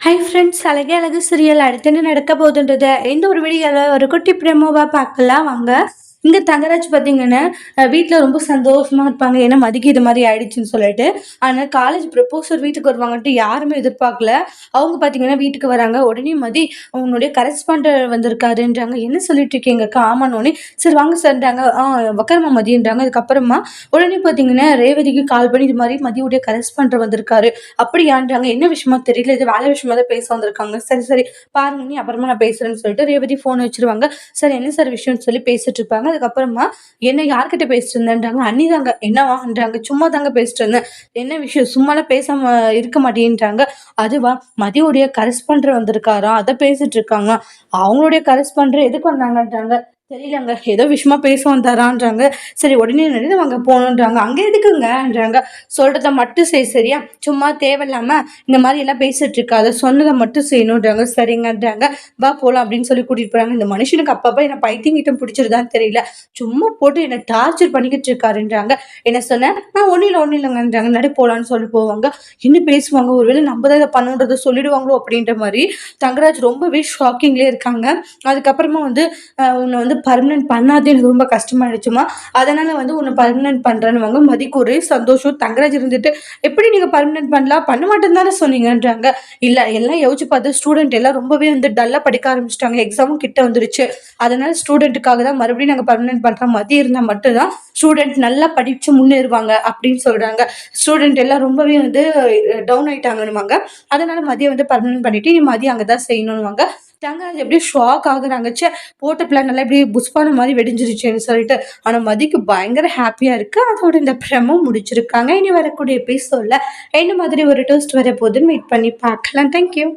Hi friends, அழகே அழகு serial அடுத்து என்ன நடக்க போகுதுன்றத இந்த ஒரு வீடியோவில் ஒரு குட்டி ப்ரெமோவா பார்க்கலாம் வாங்க. இங்க தங்கராஜ் பார்த்தீங்கன்னா, வீட்ல ரொம்ப சந்தோஷமா இருப்பாங்க. ஏன்னா மதிக்கு இது மாரி ஆயிடுச்சுன்னு சொல்லிட்டு. ஆனா காலேஜ் ப்ரொபோசர் வீட்டுக்கு வருவாங்கன்ட்டு யாருமே எதிர்பார்க்கல. அவங்க பார்த்தீங்கன்னா வீட்டுக்கு வராங்க. உடனே மதி உன்னுடைய கரஸ்பாண்டர் வந்திருக்காருன்றாங்க. என்ன சொல்லிட்டு இருக்கீங்கக்கா? ஆமான்னோனே, சரி வாங்க சார்ன்றாங்க. உட்காருமா மதின்றாங்க. அதுக்கப்புறமா உடனே பார்த்தீங்கன்னா ரேவதிக்கு கால் பண்ணி இது மாரி மதியுடைய கரஸ்பாண்டர் வந்திருக்காரு. அப்படியான்றாங்க. என்ன விஷயமா தெரியல. இது வேலை விஷயமா தான் பேச வந்திருக்காங்க. சரி, சரி பாருங்க நீ அப்புறமா நான் பேசுறேன்னு சொல்லிட்டு ரேவதி ஃபோன் வச்சுருவாங்க. சார் என்ன சார் விஷயம்னு சொல்லி பேசிட்டு இருப்பாங்க. அதுக்கப்புறமா என்ன யார்கிட்ட பேசிட்டு இருந்தேன்றாங்க. அண்ணிதாங்க. என்னவான்றாங்க. சும்மா தாங்க பேசிட்டு இருந்தேன். என்ன விஷயம் சும்மாலாம் பேசாம இருக்க மாட்டேன்றாங்க. அதுவா மதியோடைய கரஸ்பாண்டர் வந்திருக்காராம். அத பேசிட்டு இருக்காங்க. அவங்களுடைய கரஸ்பாண்டர் எதுக்கு வந்தாங்கன்றாங்க. தெரியலங்க. ஏதோ விஷயமா பேச வந்தாரான்றாங்க. சரி உடனே நடித்து அங்க போகணுன்றாங்க. அங்க எதுக்குங்கன்றாங்க. சொல்றத மட்டும் செய் சரியா? சும்மா தேவையில்லாம இந்த மாதிரி எல்லாம் பேசிட்டு இருக்காத. சொன்னதை மட்டும் செய்யணுன்றாங்க. சரிங்கன்றாங்க. வா போலாம் அப்படின்னு சொல்லி கூட்டிட்டு போறாங்க. இந்த மனுஷனுக்கு அப்பப்ப என்ன பைத்தியம் கிட்டம் பிடிச்சிருதான்னு தெரியல. சும்மா போட்டு என்ன டார்ச்சர் பண்ணிக்கிட்டு இருக்காருன்றாங்க. என்ன சொன்னேன்? ஒன்னும் இல்லைங்கன்றாங்க. நடி போலான்னு சொல்லி போவாங்க. இன்னும் பேசுவாங்க. ஒருவேளை நம்ம தான் இதை பண்ணுன்றதை சொல்லிடுவாங்களோ அப்படின்ற மாதிரி தங்கராஜ் ரொம்பவே ஷாக்கிங்லேயே இருக்காங்க. அதுக்கப்புறமா வந்து உன்னை வந்து பர்மனன்ட் பண்ணாதே எனக்கு ரொம்ப கஷ்டமாயிடுச்சுமா. அதனால வந்து உன்னை பர்மனன்ட் பண்றேன்னு மதிக்கு ஒரே சந்தோஷம். தங்கராஜ் இருந்துட்டு எப்படி நீங்க பர்மனன்ட் பண்ணலாம்? பண்ண மாட்டேன்னு தானே சொன்னீங்கன்றாங்க. இல்ல எல்லாம் யோசிச்சு பார்த்து ஸ்டூடெண்ட் எல்லாம் ரொம்பவே வந்து டல்லா படிக்க ஆரம்பிச்சிட்டாங்க. எக்ஸாமும் கிட்ட வந்துருச்சு. அதனால ஸ்டூடெண்ட்டுக்காக தான் மறுபடியும் நாங்க பர்மனன்ட் பண்றோம். மதி இருந்தா மட்டும்தான் ஸ்டூடெண்ட் நல்லா படிச்சு முன்னேறுவாங்க அப்படின்னு சொல்றாங்க. ஸ்டூடெண்ட் எல்லாம் ரொம்பவே வந்து டவுன் ஆயிட்டாங்கன்னுவாங்க. அதனால மதியம் வந்து பர்மனன்ட் பண்ணிட்டு நீ மதியம் அங்கதான் செய்யணும்னுவாங்க. தங்கராஜ் எப்படியும் ஷாக் ஆகுறாங்க. ச்சே, போட்ட பிளான் எல்லாம் இப்படி புஷ்பான மாதிரி வெடிஞ்சிருச்சுன்னு சொல்லிட்டு. ஆனா மதிக்கு பயங்கர ஹாப்பியா இருக்கு. அதோட இந்த பிரமும் முடிச்சிருக்காங்க. இனி வரக்கூடிய எபிசோட்ல என்ன மாதிரி ஒரு ட்விஸ்ட் வர போகுதுன்னு வெயிட் பண்ணி பார்க்கலாம். தேங்க்யூ.